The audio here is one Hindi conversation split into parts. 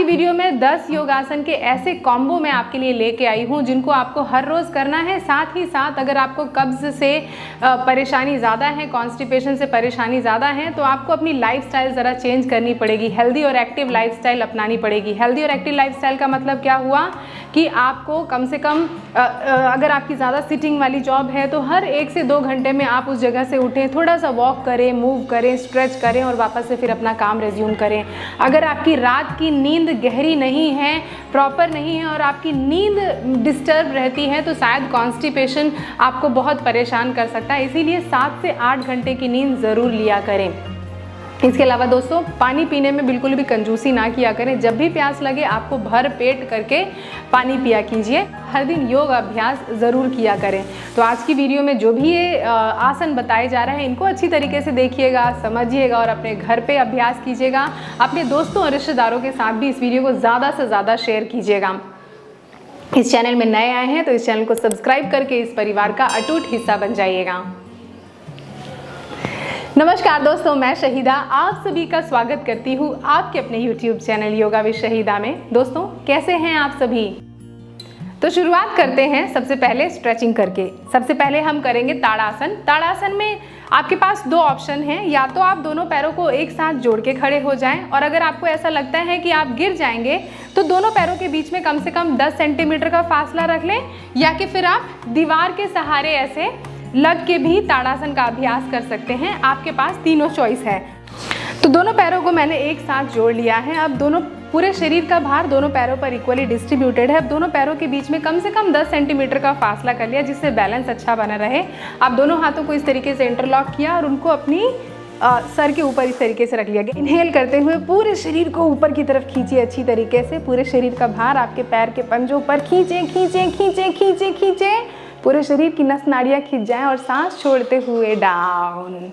वीडियो में 10 योगासन के ऐसे कॉम्बो मैं आपके लिए लेके आई हूँ जिनको आपको हर रोज़ करना है। साथ ही साथ अगर आपको कब्ज से परेशानी ज़्यादा है, कॉन्स्टिपेशन से परेशानी ज़्यादा है, तो आपको अपनी लाइफस्टाइल ज़रा चेंज करनी पड़ेगी, हेल्दी और एक्टिव लाइफस्टाइल अपनानी पड़ेगी। हेल्दी और एक्टिव लाइफस्टाइल का मतलब क्या हुआ कि आपको कम से कम अगर आपकी ज़्यादा सिटिंग वाली जॉब है तो हर 1 से 2 घंटे में आप उस जगह से उठें, थोड़ा सा वॉक करें, मूव करें, स्ट्रेच करें और वापस से फिर अपना काम रिज्यूम करें। अगर आपकी रात की नींद गहरी नहीं है, प्रॉपर नहीं है और आपकी नींद डिस्टर्ब रहती है तो शायद कॉन्स्टिपेशन आपको बहुत परेशान कर सकता है। इसीलिए 7 से 8 घंटे की नींद ज़रूर लिया करें। इसके अलावा दोस्तों, पानी पीने में बिल्कुल भी कंजूसी ना किया करें। जब भी प्यास लगे आपको भर पेट करके पानी पिया कीजिए। हर दिन योग अभ्यास ज़रूर किया करें। तो आज की वीडियो में जो भी ये आसन बताए जा रहे हैं इनको अच्छी तरीके से देखिएगा, समझिएगा और अपने घर पे अभ्यास कीजिएगा। अपने दोस्तों और रिश्तेदारों के साथ भी इस वीडियो को ज़्यादा से ज़्यादा शेयर कीजिएगा। इस चैनल में नए आए हैं तो इस चैनल को सब्सक्राइब करके इस परिवार का अटूट हिस्सा बन जाइएगा। नमस्कार दोस्तों, मैं शहीदा आप सभी का स्वागत करती हूँ आपके अपने YouTube channel yoga with Shahida में। दोस्तों, कैसे हैं आप सभी? तो शुरुआत करते हैं सबसे पहले स्ट्रेचिंग करके। सबसे पहले हम करेंगे ताड़ासन। ताड़ासन में आपके पास 2 ऑप्शन हैं, या तो आप दोनों पैरों को एक साथ जोड़ के खड़े हो जाएं और अगर आपको ऐसा लगता है कि आप गिर जाएंगे तो दोनों पैरों के बीच में कम से कम 10 सेंटीमीटर का फासला रख लें, या कि फिर आप दीवार के सहारे ऐसे लग के भी ताड़ासन का अभ्यास कर सकते हैं। आपके पास तीनों चॉइस है। तो दोनों पैरों को मैंने एक साथ जोड़ लिया है। अब दोनों पूरे शरीर का भार दोनों पैरों पर इक्वली डिस्ट्रीब्यूटेड है। अब दोनों पैरों के बीच में कम से कम 10 सेंटीमीटर का फासला कर लिया जिससे बैलेंस अच्छा बना रहे। आप दोनों हाथों को इस तरीके से इंटरलॉक किया और उनको अपनी सर के ऊपर इस तरीके से रख लिया गया। इनहेल करते हुए पूरे शरीर को ऊपर की तरफ खींचिए अच्छी तरीके से। पूरे शरीर का भार आपके पैर के पंजों पर खींचें खींचें खींचें खींचें खींचें। पूरे शरीर की नस नाड़ियाँ खींच जाएं और सांस छोड़ते हुए डाउन।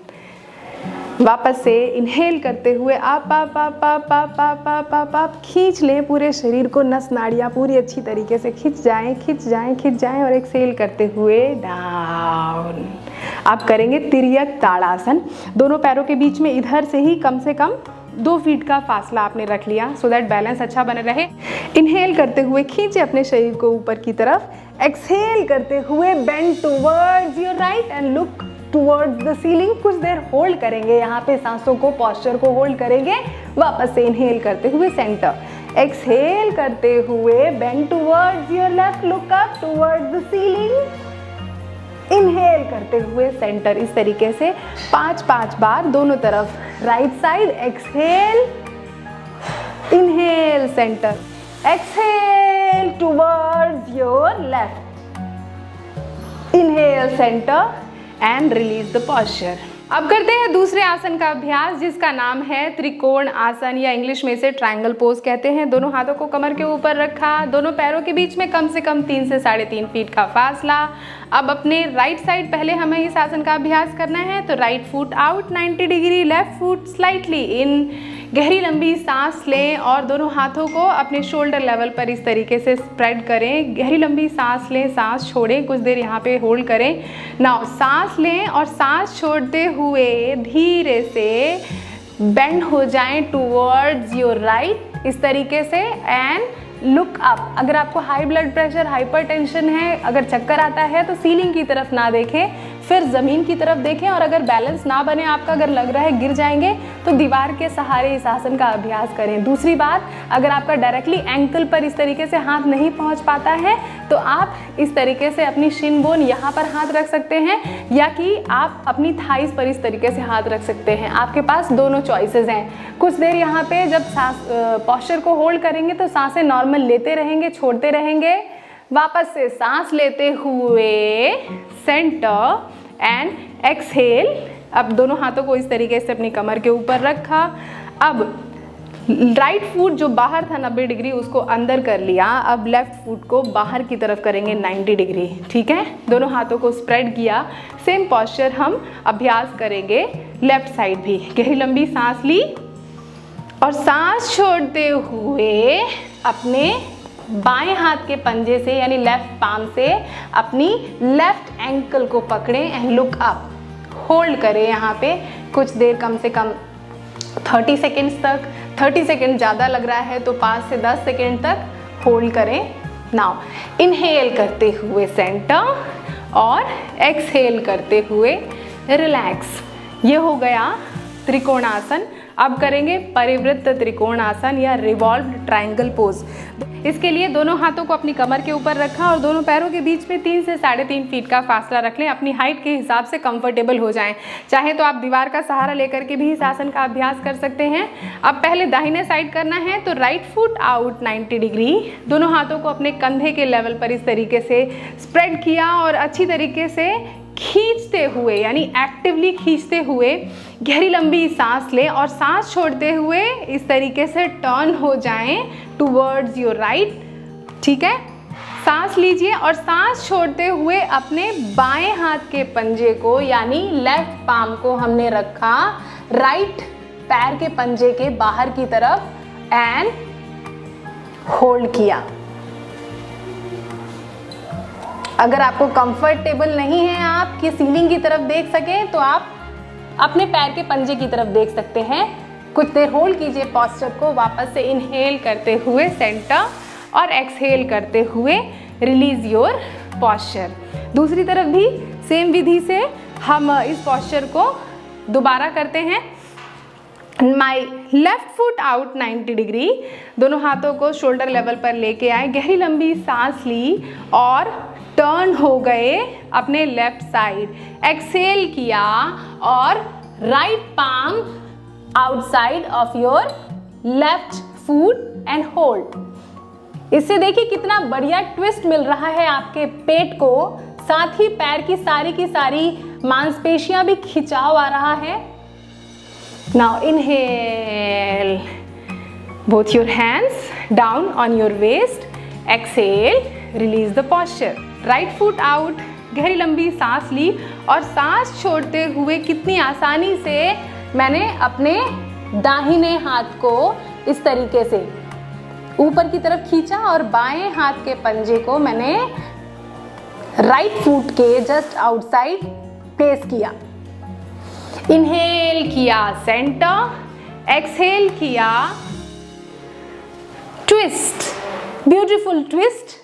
वापस से इनहेल करते हुए आप आप आप आप आप आप आप आप आप खींच लें पूरे शरीर को, नस नाड़ियाँ पूरी अच्छी तरीके से खिंच जाएं खिंच जाएं खिंच जाएं और एक्सहेल करते हुए डाउन। आप करेंगे तिर्यक ताड़ासन। दोनों पैरों के बीच में इधर से ही कम से कम 2 फीट का फासला आपने रख लिया सो दैट बैलेंस अच्छा बने रहे। इनहेल करते हुए खींचे अपने शरीर को ऊपर की तरफ। एक्सहेल करते हुए bend towards your right and look towards the ceiling. कुछ देर होल्ड करेंगे यहाँ पे, सांसों को, पोस्चर को होल्ड करेंगे। वापस से इनहेल करते हुए सेंटर, एक्सहेल करते हुए bend towards your left, look up towards the ceiling. Inhale करते हुए सेंटर। इस तरीके से 5-5 बार दोनों तरफ। Right side, exhale, inhale centre, exhale towards your left, inhale centre and release the posture. अब करते हैं दूसरे आसन का अभ्यास जिसका नाम है त्रिकोण आसन, या इंग्लिश में इसे ट्रायंगल पोज कहते हैं। दोनों हाथों को कमर के ऊपर रखा, दोनों पैरों के बीच में कम से कम 3 से 3.5 फीट का फासला। अब अपने राइट साइड पहले हमें इस आसन का अभ्यास करना है। तो right foot out 90 degree, left foot slightly इन। गहरी लंबी सांस लें और दोनों हाथों को अपने शोल्डर लेवल पर इस तरीके से स्प्रेड करें। गहरी लंबी सांस लें, सांस छोड़ें, कुछ देर यहाँ पे होल्ड करें। नाउ सांस लें और सांस छोड़ते हुए धीरे से बेंड हो जाएं टुवर्ड्स योर राइट इस तरीके से एंड लुक अप। अगर आपको हाई ब्लड प्रेशर, हाइपरटेंशन है, अगर चक्कर आता है तो सीलिंग की तरफ ना देखें, फिर ज़मीन की तरफ देखें। और अगर बैलेंस ना बने आपका, अगर लग रहा है गिर जाएंगे, तो दीवार के सहारे इस आसन का अभ्यास करें। दूसरी बात, अगर आपका डायरेक्टली एंकल पर इस तरीके से हाथ नहीं पहुंच पाता है तो आप इस तरीके से अपनी शिन बोन यहाँ पर हाथ रख सकते हैं, या कि आप अपनी थाइस पर इस तरीके से हाथ रख सकते हैं। आपके पास दोनों चॉइसेस हैं। कुछ देर यहाँ पे जब सांस पोस्चर को होल्ड करेंगे तो सांसें नॉर्मल लेते रहेंगे, छोड़ते रहेंगे। वापस से सांस लेते हुए सेंटर एंड एक्सहेल। अब दोनों हाथों को इस तरीके से अपनी कमर के ऊपर रखा। अब राइट फुट जो बाहर था 90 डिग्री उसको अंदर कर लिया। अब लेफ्ट फुट को बाहर की तरफ करेंगे 90 डिग्री। ठीक है, दोनों हाथों को स्प्रेड किया। सेम पोस्चर हम अभ्यास करेंगे लेफ्ट साइड भी। गहरी लंबी सांस ली और सांस छोड़ते हुए अपने बाएं हाथ के पंजे से यानी लेफ्ट पाम से अपनी लेफ्ट एंकल को पकड़ें एंड लुक अप। होल्ड करें यहाँ पे कुछ देर, कम से कम 30 सेकेंड्स तक। 30 सेकेंड ज़्यादा लग रहा है तो 5 से 10 सेकेंड तक होल्ड करें। नाउ इनहेल करते हुए सेंटर और एक्सहेल करते हुए रिलैक्स। ये हो गया त्रिकोणासन। अब करेंगे परिवृत्त त्रिकोणासन या रिवॉल्व्ड ट्रायंगल पोज। इसके लिए दोनों हाथों को अपनी कमर के ऊपर रखा और दोनों पैरों के बीच में 3 से 3.5 फीट का फासला रख लें। अपनी हाइट के हिसाब से कंफर्टेबल हो जाएं। चाहे तो आप दीवार का सहारा लेकर के भी इस आसन का अभ्यास कर सकते हैं। अब पहले दाहिने साइड करना है तो राइट फुट आउट 90 डिग्री, दोनों हाथों को अपने कंधे के लेवल पर इस तरीके से स्प्रेड किया और अच्छी तरीके से खींचते हुए यानी एक्टिवली खींचते हुए गहरी लंबी सांस लें और सांस छोड़ते हुए इस तरीके से टर्न हो जाएं टूवर्ड्स योर राइट। ठीक है, सांस लीजिए और सांस छोड़ते हुए अपने बाएं हाथ के पंजे को यानी लेफ्ट पाम को हमने रखा राइट पैर के पंजे के बाहर की तरफ एंड होल्ड किया। अगर आपको कंफर्टेबल नहीं है आप कि सीलिंग की तरफ देख सकें तो आप अपने पैर के पंजे की तरफ देख सकते हैं। कुछ देर होल्ड कीजिए पॉस्चर को। वापस से इनहेल करते हुए सेंटर और एक्सहेल करते हुए रिलीज योर पॉस्चर। दूसरी तरफ भी सेम विधि से हम इस पॉस्चर को दोबारा करते हैं। My left foot out 90 degree, दोनों हाथों को शोल्डर लेवल पर लेके आए, गहरी लंबी सांस ली और टर्न हो गए अपने लेफ्ट साइड। एक्सहेल किया और right palm outside of your left foot and hold. इससे देखिए कितना बढ़िया ट्विस्ट मिल रहा है आपके पेट को, साथ ही पैर की सारी मांसपेशियां भी खिंचाव आ रहा है। Now inhale, both your hands down on your waist, exhale, release the posture। Right foot out, गहरी लंबी सांस ली और सांस छोड़ते हुए कितनी आसानी से मैंने अपने दाहिने हाथ को इस तरीके से ऊपर की तरफ खींचा और बाएं हाथ के पंजे को मैंने राइट फुट के जस्ट आउटसाइड प्लेस किया। इनहेल किया सेंटर, एक्सहेल किया twist, beautiful twist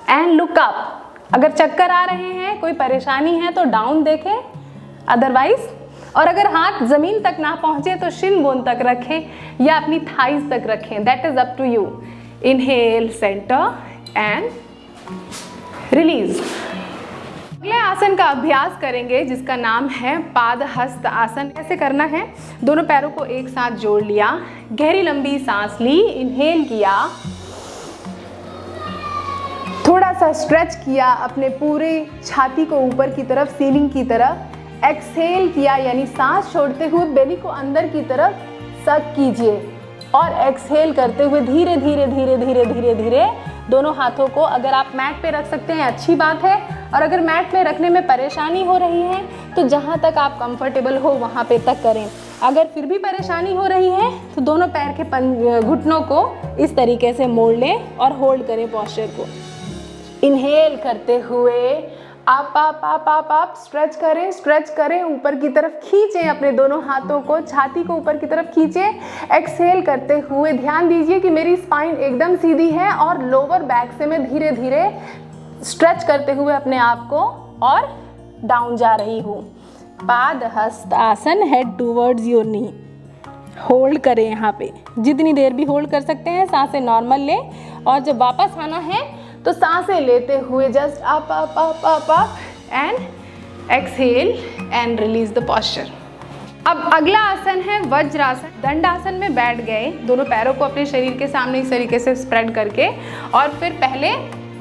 and look up. अगर चक्कर आ रहे हैं, कोई परेशानी है तो डाउन देखें, अदरवाइज और अगर हाथ जमीन तक ना पहुंचे तो शिन बोन तक रखें या अपनी थाइज तक रखें, that is up to you. Inhale centre and release. अगले आसन का अभ्यास करेंगे जिसका नाम है पादहस्त आसन। कैसे करना है, दोनों पैरों को एक साथ जोड़ लिया, गहरी लंबी सांस ली, इनहेल किया, थोड़ा सा स्ट्रेच किया अपने पूरे छाती को ऊपर की तरफ सीलिंग की तरफ, एक्सहेल किया यानी सांस छोड़ते हुए बेली को अंदर की तरफ सक कीजिए और एक्सहेल करते हुए धीरे धीरे धीरे धीरे धीरे धीरे दोनों हाथों को, अगर आप मैट पे रख सकते हैं अच्छी बात है, और अगर मैट पे रखने में परेशानी हो रही है तो जहाँ तक आप कंफर्टेबल हो वहाँ पे तक करें। अगर फिर भी परेशानी हो रही है तो दोनों पैर के घुटनों को इस तरीके से मोड़ लें और होल्ड करें पॉस्चर को। इनहेल करते हुए आप स्ट्रेच करें, ऊपर की तरफ खींचें अपने दोनों हाथों को, छाती को ऊपर की तरफ खींचें। एक्सहेल करते हुए ध्यान दीजिए कि मेरी स्पाइन एकदम सीधी है और लोअर बैक से मैं धीरे धीरे स्ट्रेच करते हुए अपने आप को और डाउन जा रही हूँ। पादहस्त आसन, head towards your knee. Hold करें यहाँ पे, जितनी देर भी होल्ड कर सकते हैं। सांसें नॉर्मल लें और जब वापस आना है तो सांसें लेते हुए just up up up up up and exhale and release the posture. अब अगला आसन है वज्रासन। दंडासन में बैठ गए, दोनों पैरों को अपने शरीर के सामने इस तरीके से स्प्रेड करके और फिर पहले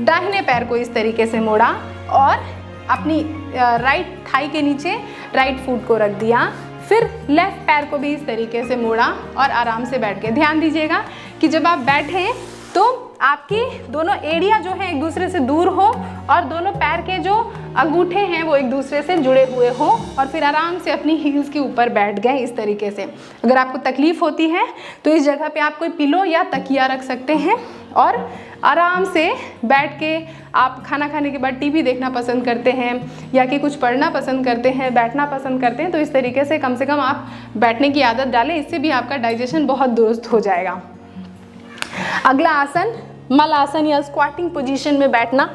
दाहिने पैर को इस तरीके से मोड़ा और अपनी राइट थाई के नीचे राइट फुट को रख दिया। फिर लेफ्ट पैर को भी इस तरीके से मोड़ा और आराम से बैठ गए। ध्यान दीजिएगा कि जब आप बैठें तो आपकी दोनों एड़ियाँ जो हैं एक दूसरे से दूर हो और दोनों पैर के जो अंगूठे हैं वो एक दूसरे से जुड़े हुए हो और फिर आराम से अपनी हील्स के ऊपर बैठ गए इस तरीके से। अगर आपको तकलीफ़ होती है तो इस जगह पे आप कोई पिलो या तकिया रख सकते हैं और आराम से बैठ के आप खाना खाने के बाद टीवी देखना पसंद करते हैं या कि कुछ पढ़ना पसंद करते हैं, बैठना पसंद करते हैं, तो इस तरीके से कम आप बैठने की आदत डालें। इससे भी आपका डाइजेशन बहुत दुरुस्त हो जाएगा। अगला आसन मल आसन या स्क्वाटिंग पोजीशन में बैठना।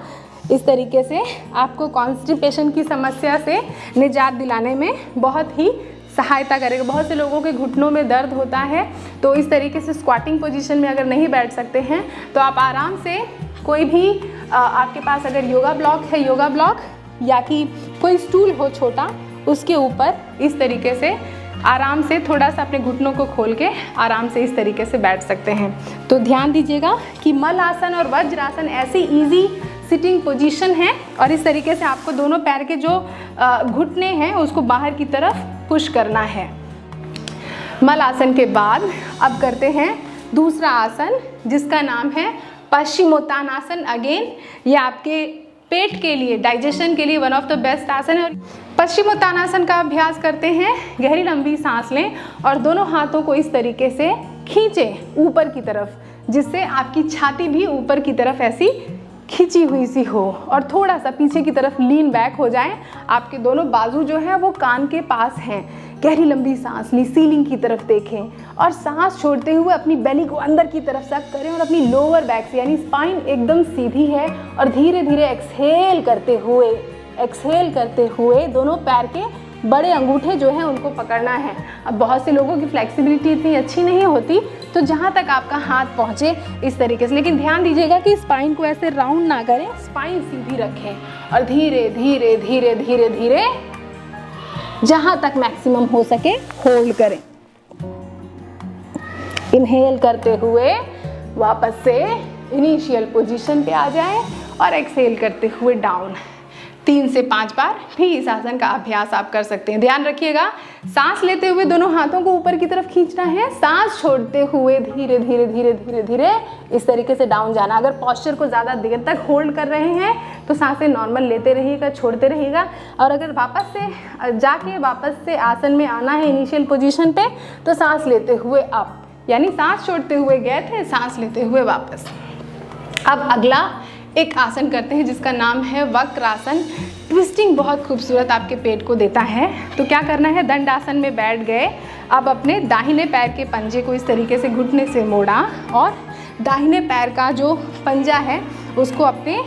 इस तरीके से आपको कॉन्स्टिपेशन की समस्या से निजात दिलाने में बहुत ही सहायता करेगा। बहुत से लोगों के घुटनों में दर्द होता है, तो इस तरीके से स्क्वाटिंग पोजीशन में अगर नहीं बैठ सकते हैं तो आप आराम से कोई भी आपके पास अगर योगा ब्लॉक है, योगा ब्लॉक या कि कोई स्टूल हो छोटा, उसके ऊपर इस तरीके से आराम से थोड़ा सा अपने घुटनों को खोल के आराम से इस तरीके से बैठ सकते हैं। तो ध्यान दीजिएगा कि मल आसन और वज्रासन ऐसी इजी सिटिंग पोजीशन है और इस तरीके से आपको दोनों पैर के जो घुटने हैं उसको बाहर की तरफ पुश करना है। मल आसन के बाद अब करते हैं दूसरा आसन जिसका नाम है पश्चिमोत्तानासन। अगेन ये आपके पेट के लिए, डाइजेशन के लिए वन ऑफ द बेस्ट आसन है। पश्चिमोत्तानासन का अभ्यास करते हैं। गहरी लंबी सांस लें और दोनों हाथों को इस तरीके से खींचें ऊपर की तरफ, जिससे आपकी छाती भी ऊपर की तरफ ऐसी खिंची हुई सी हो और थोड़ा सा पीछे की तरफ लीन बैक हो जाए। आपके दोनों बाजू जो है वो कान के पास हैं। गहरी लंबी सांस ली, सीलिंग की तरफ देखें और सांस छोड़ते हुए अपनी बेली को अंदर की तरफ सक करें और अपनी लोअर बैक से यानी स्पाइन एकदम सीधी है और धीरे धीरे एक्सहेल करते हुए दोनों पैर के बड़े अंगूठे जो हैं उनको पकड़ना है। अब बहुत से लोगों की फ्लेक्सिबिलिटी इतनी अच्छी नहीं होती, तो जहाँ तक आपका हाथ पहुँचे इस तरीके से, लेकिन ध्यान दीजिएगा कि स्पाइन को ऐसे राउंड ना करें, स्पाइन सीधी रखें और धीरे धीरे धीरे धीरे धीरे जहाँ तक मैक्सिमम हो सके होल्ड करें। इनहेल करते हुए वापस से इनिशियल पोजीशन पे आ जाएं और एक्सहेल करते हुए डाउन। 3 से 5 बार भी इस आसन का अभ्यास आप कर सकते हैं। ध्यान रखिएगा, सांस लेते हुए दोनों हाथों को ऊपर की तरफ खींचना है, सांस छोड़ते हुए धीरे धीरे धीरे धीरे धीरे इस तरीके से डाउन जाना। अगर पोस्चर को ज़्यादा देर तक होल्ड कर रहे हैं तो सांसें नॉर्मल लेते रहिएगा, छोड़ते रहिएगा। और अगर वापस से आसन में आना है इनिशियल पोजीशन पे, तो सांस लेते हुए अप, यानी सांस छोड़ते हुए गए थे, सांस लेते हुए वापस। अब अगला एक आसन करते हैं जिसका नाम है वक्रासन। ट्विस्टिंग बहुत खूबसूरत आपके पेट को देता है। तो क्या करना है, दंड आसन में बैठ गए। अब अपने दाहिने पैर के पंजे को इस तरीके से घुटने से मोड़ा और दाहिने पैर का जो पंजा है उसको अपने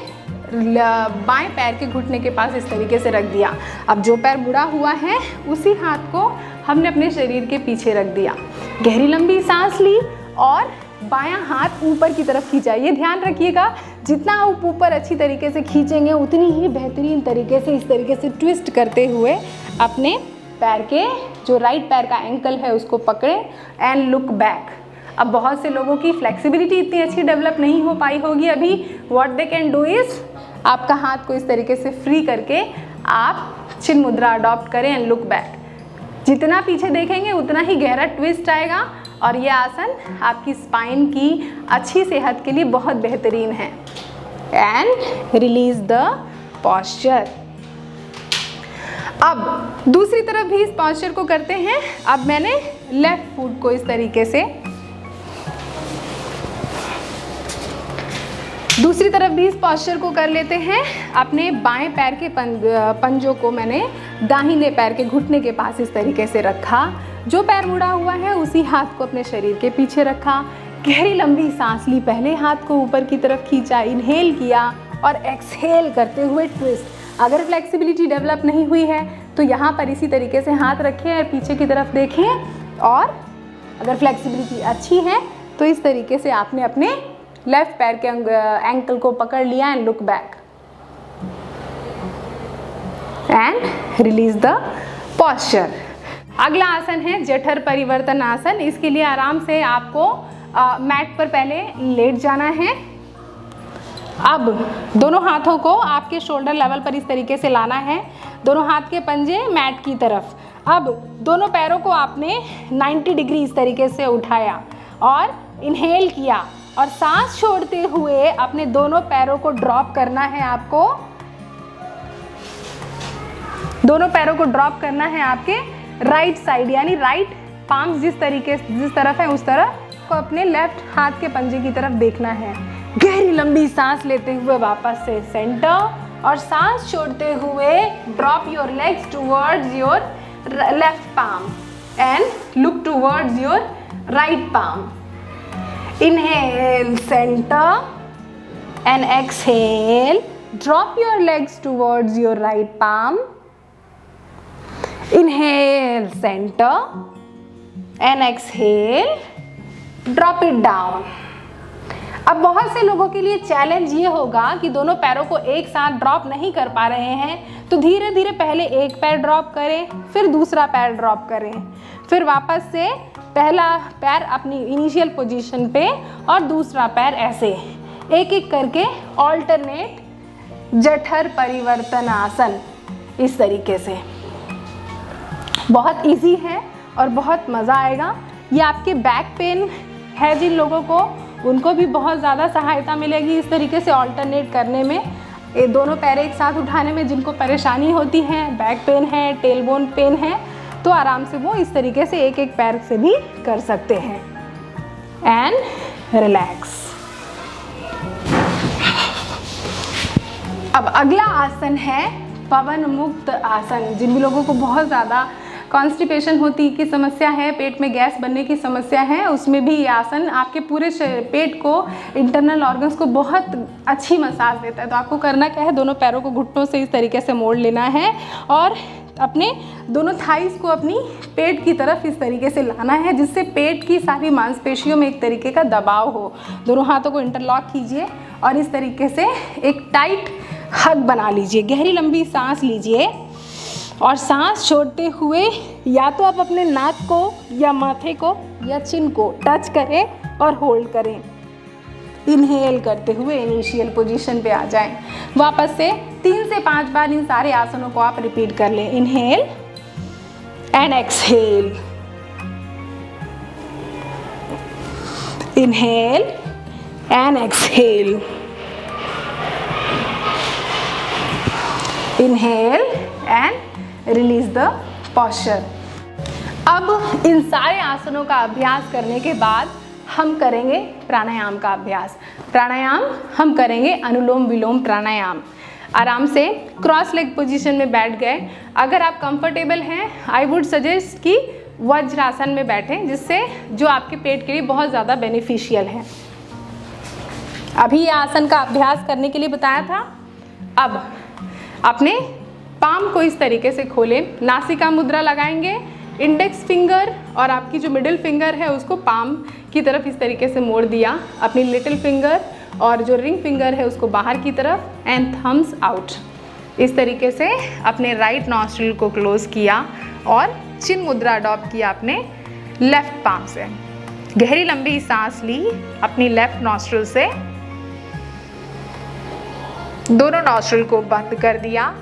बाएं पैर के घुटने के पास इस तरीके से रख दिया। अब जो पैर मुड़ा हुआ है उसी हाथ को हमने अपने शरीर के पीछे रख दिया। गहरी लंबी सांस ली और बायां हाथ ऊपर की तरफ खींचा। ये ध्यान रखिएगा, जितना आप ऊपर अच्छी तरीके से खींचेंगे उतनी ही बेहतरीन तरीके से इस तरीके से ट्विस्ट करते हुए अपने पैर के जो राइट पैर का एंकल है उसको पकड़ें एंड लुक बैक। अब बहुत से लोगों की फ्लेक्सिबिलिटी इतनी अच्छी डेवलप नहीं हो पाई होगी अभी। What they can do is, आपका हाथ को इस तरीके से फ्री करके आप चिन्ह मुद्रा अडॉप्ट करें एंड लुक बैक। जितना पीछे देखेंगे उतना ही गहरा ट्विस्ट आएगा और ये आसन आपकी स्पाइन की अच्छी सेहत के लिए बहुत बेहतरीन है। And release the posture. अब दूसरी तरफ भी इस पॉस्चर को करते हैं। अब मैंने लेफ्ट फुट को इस तरीके से, दूसरी तरफ भी इस पॉस्चर को कर लेते हैं। अपने बाएं पैर के पंजों को मैंने दाहिने पैर के घुटने के पास इस तरीके से रखा। जो पैर मुड़ा हुआ है उसी हाथ को अपने शरीर के पीछे रखा। गहरी लंबी सांस ली, पहले हाथ को ऊपर की तरफ खींचा, इनहेल किया और एक्सहेल करते हुए ट्विस्ट। अगर फ्लेक्सिबिलिटी डेवलप नहीं हुई है तो यहाँ पर इसी तरीके से हाथ रखें और पीछे की तरफ देखें। और अगर फ्लेक्सिबिलिटी अच्छी है तो इस तरीके से आपने अपने लेफ्ट पैर के एंकल को पकड़ लिया and look back and release the posture. अगला आसन है जठर परिवर्तन आसन। इसके लिए आराम से आपको मैट पर पहले लेट जाना है। अब दोनों हाथों को आपके शोल्डर लेवल पर इस तरीके से लाना है, दोनों हाथ के पंजे मैट की तरफ। अब दोनों पैरों को आपने 90 डिग्री इस तरीके से उठाया और इनहेल किया और सांस छोड़ते हुए अपने दोनों पैरों को ड्रॉप करना है आपको। दोनों पैरों को ड्रॉप करना है आपके राइट साइड, यानी राइट पाम्स जिस तरफ है उस तरफ को अपने लेफ्ट हाथ के पंजे की तरफ देखना है। गहरी लंबी सांस लेते हुए वापस से सेंटर, और सांस छोड़ते हुए drop your legs towards your left palm and look towards your right palm. Inhale centre and exhale, drop your legs towards your right palm. Inhale center and exhale, drop it down. अब बहुत से लोगों के लिए चैलेंज ये होगा कि दोनों पैरों को एक साथ ड्रॉप नहीं कर पा रहे हैं, तो धीरे धीरे पहले एक पैर ड्रॉप करें, फिर दूसरा पैर ड्रॉप करें, फिर वापस से पहला पैर अपनी इनिशियल पोजीशन पे और दूसरा पैर ऐसे एक एक करके ऑल्टरनेट जठर परिवर्तन आसन, इस तरीके से। बहुत इजी है और बहुत मज़ा आएगा। ये आपके बैक पेन है जिन लोगों को, उनको भी बहुत ज़्यादा सहायता मिलेगी इस तरीके से ऑल्टरनेट करने में, ये दोनों पैर एक साथ उठाने में। जिनको परेशानी होती है, बैक पेन है, टेलबोन पेन है, तो आराम से वो इस तरीके से एक एक पैर से भी कर सकते हैं। And relax. अब अगला आसन है पवन मुक्त आसन। जिन भी लोगों को बहुत ज़्यादा कॉन्स्टिपेशन होती की समस्या है, पेट में गैस बनने की समस्या है, उसमें भी ये आसन आपके पूरे पेट को, इंटरनल ऑर्गन्स को बहुत अच्छी मसाज देता है। तो आपको करना क्या है, दोनों पैरों को घुटनों से इस तरीके से मोड़ लेना है और अपने दोनों थाइस को अपनी पेट की तरफ इस तरीके से लाना है, जिससे पेट की सारी मांसपेशियों में एक तरीके का दबाव हो। दोनों हाथों को इंटरलॉक कीजिए और इस तरीके से एक टाइट हग बना लीजिए। गहरी लंबी सांस लीजिए और सांस छोड़ते हुए या तो आप अपने नाक को या माथे को या चिन को टच करें और होल्ड करें। इनहेल करते हुए इनिशियल पोजीशन पे आ जाएं। वापस से 3 से 5 बार इन सारे आसनों को आप रिपीट कर लें। Inhale and exhale, inhale and exhale, inhale and release the posture. अब इन सारे आसनों का अभ्यास करने के बाद हम करेंगे प्राणायाम का अभ्यास। प्राणायाम हम करेंगे अनुलोम विलोम प्राणायाम। आराम से क्रॉस लेग पोजीशन में बैठ गए। अगर आप कंफर्टेबल हैं, आई वुड सजेस्ट कि वज्रासन में बैठें, जिससे जो आपके पेट के लिए बहुत ज़्यादा बेनिफिशियल है। अभी ये आसन का अभ्यास करने के लिए बताया था। अब अपने पाम को इस तरीके से खोलें, नासिका मुद्रा लगाएंगे, इंडेक्स फिंगर और आपकी जो मिडिल फिंगर है उसको पाम की तरफ इस तरीके से मोड़ दिया, अपनी लिटिल फिंगर और जो रिंग फिंगर है उसको बाहर की तरफ एंड थम्स आउट। इस तरीके से अपने राइट नॉस्ट्रिल को क्लोज किया और चिन मुद्रा अडॉप्ट किया अपने लेफ्ट पाम से। गहरी लंबी सांस ली अपनी लेफ्ट नॉस्ट्रिल से, दोनों नॉस्ट्रिल को बंद कर दिया,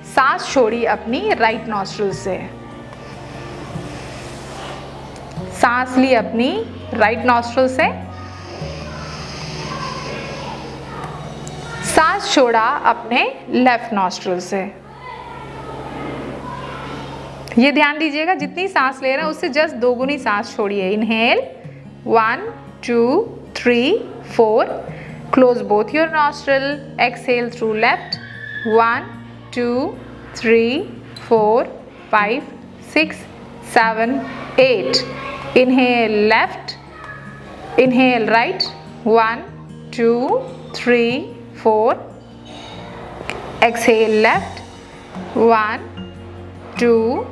सांस छोड़ी अपनी राइट नॉस्ट्रिल से, सांस ली अपनी राइट नॉस्ट्रिल से, सांस छोड़ा अपने लेफ्ट नॉस्ट्रिल से। ये ध्यान दीजिएगा, जितनी सांस ले रहे हैं उससे जस्ट 2 गुनी सांस छोड़िए। Inhale 1 2 3 4, close both your nostril, exhale through left 1 2 3 4 5 6 7 8. Inhale left, inhale right 1 2 3 4, exhale left 1 2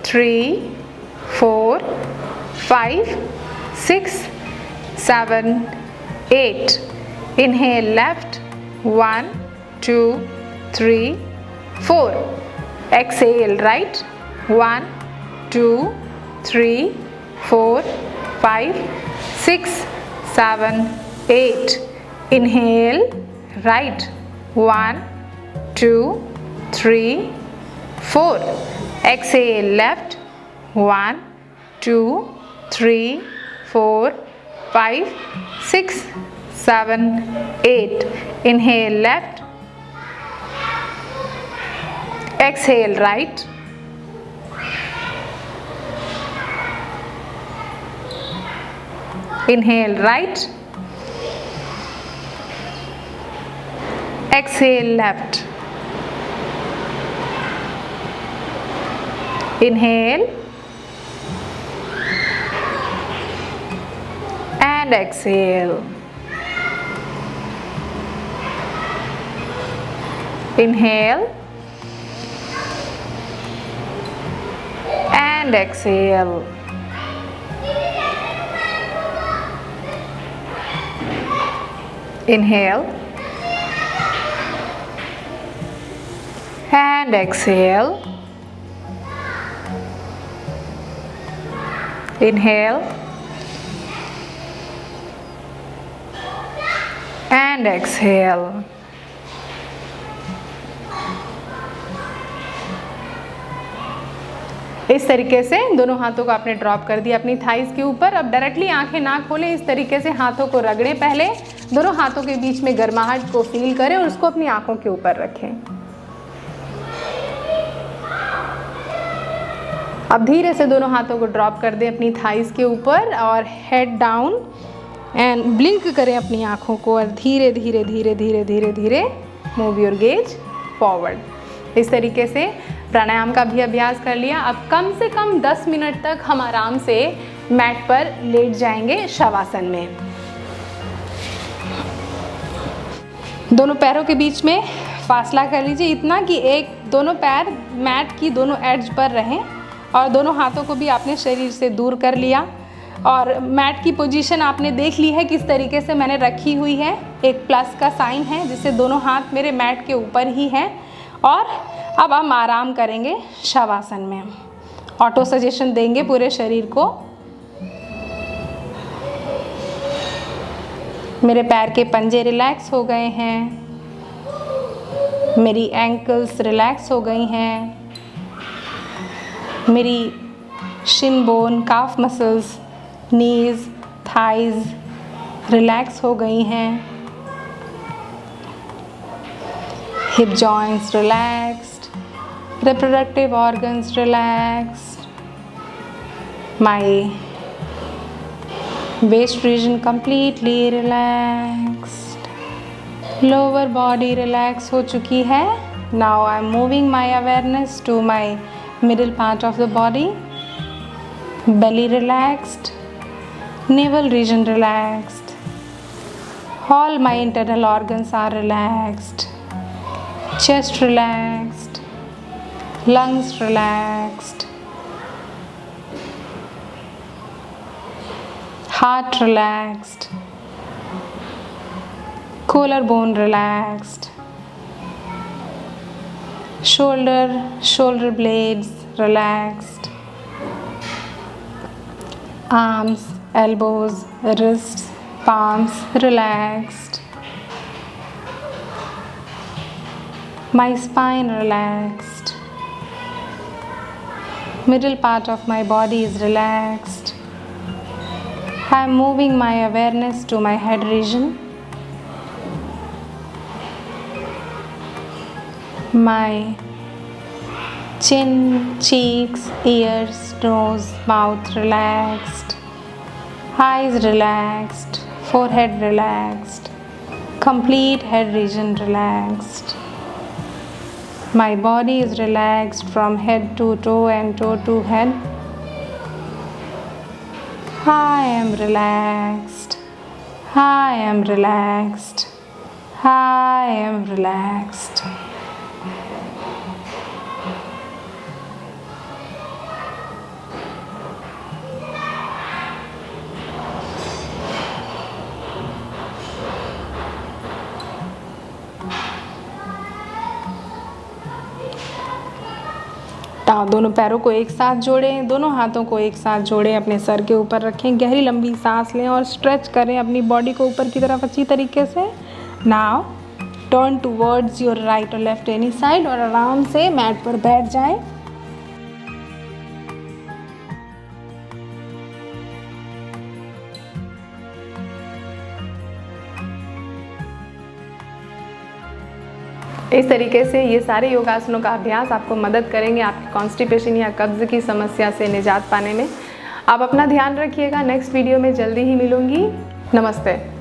3 4 5 6 7 8. Inhale left 1 2 3 4. Exhale right 1 2 3 4 5 6 7 8. Inhale right 1 2 3 4. Exhale left 1 2 3 4 5, 6, 7, 8. Inhale left. Exhale right. Inhale right. Exhale left. Inhale and exhale. Inhale and exhale. Inhale and exhale. Inhale and exhale. इस तरीके से दोनों हाथों को आपने ड्रॉप कर दिया अपनी थाइस के ऊपर। अब डायरेक्टली आंखें ना खोलें, इस तरीके से हाथों को रगड़ें। पहले दोनों हाथों के बीच में गर्माहट को फील करें और उसको अपनी आंखों के ऊपर रखें। अब धीरे से दोनों हाथों को ड्रॉप कर दें अपनी थाइस के ऊपर और हेड डाउन एंड ब्लिंक करें अपनी आंखों को और धीरे धीरे धीरे धीरे धीरे धीरे मूव योर गेज फॉरवर्ड। इस तरीके से प्राणायाम का भी अभ्यास कर लिया। अब कम से कम 10 मिनट तक हम आराम से मैट पर लेट जाएंगे शवासन में। दोनों पैरों के बीच में फासला कर लीजिए इतना कि दोनों पैर मैट की दोनों एड्ज पर रहें और दोनों हाथों को भी आपने शरीर से दूर कर लिया और मैट की पोजीशन आपने देख ली है किस तरीके से मैंने रखी हुई है। एक प्लस का साइन है जिससे दोनों हाथ मेरे मैट के ऊपर ही हैं और अब हम आराम करेंगे शवासन में। ऑटो सजेशन देंगे पूरे शरीर को। मेरे पैर के पंजे रिलैक्स हो गए हैं, मेरी एंकल्स रिलैक्स हो गई हैं, मेरी शिन बोन, काफ मसल्स, नीज, थाइज रिलैक्स हो गई हैं, hip joints relaxed, reproductive organs relaxed, my waist region completely relaxed, lower body relax हो चुकी है। Now I am moving my awareness to my middle part of the body, belly relaxed, navel region relaxed, all my internal organs are relaxed, chest relaxed, lungs relaxed, heart relaxed, collarbone relaxed, shoulder blades relaxed, arms, elbows, wrists, palms relaxed, my spine relaxed, middle part of my body is relaxed. I am moving my awareness to my head region, my chin, cheeks, ears, nose, mouth relaxed, eyes relaxed, forehead relaxed, complete head region relaxed. My body is relaxed from head to toe and toe to head. I am relaxed. I am relaxed. I am relaxed. दोनों पैरों को एक साथ जोड़ें, दोनों हाथों को एक साथ जोड़ें, अपने सर के ऊपर रखें, गहरी लंबी सांस लें और स्ट्रेच करें अपनी बॉडी को ऊपर की तरफ अच्छी तरीके से। Now turn towards your right और लेफ्ट एनी साइड और आराम से मैट पर बैठ जाएं। इस तरीके से ये सारे योगासनों का अभ्यास आपको मदद करेंगे आपकी कॉन्स्टिपेशन या कब्ज़ की समस्या से निजात पाने में। आप अपना ध्यान रखिएगा। नेक्स्ट वीडियो में जल्दी ही मिलूँगी। नमस्ते।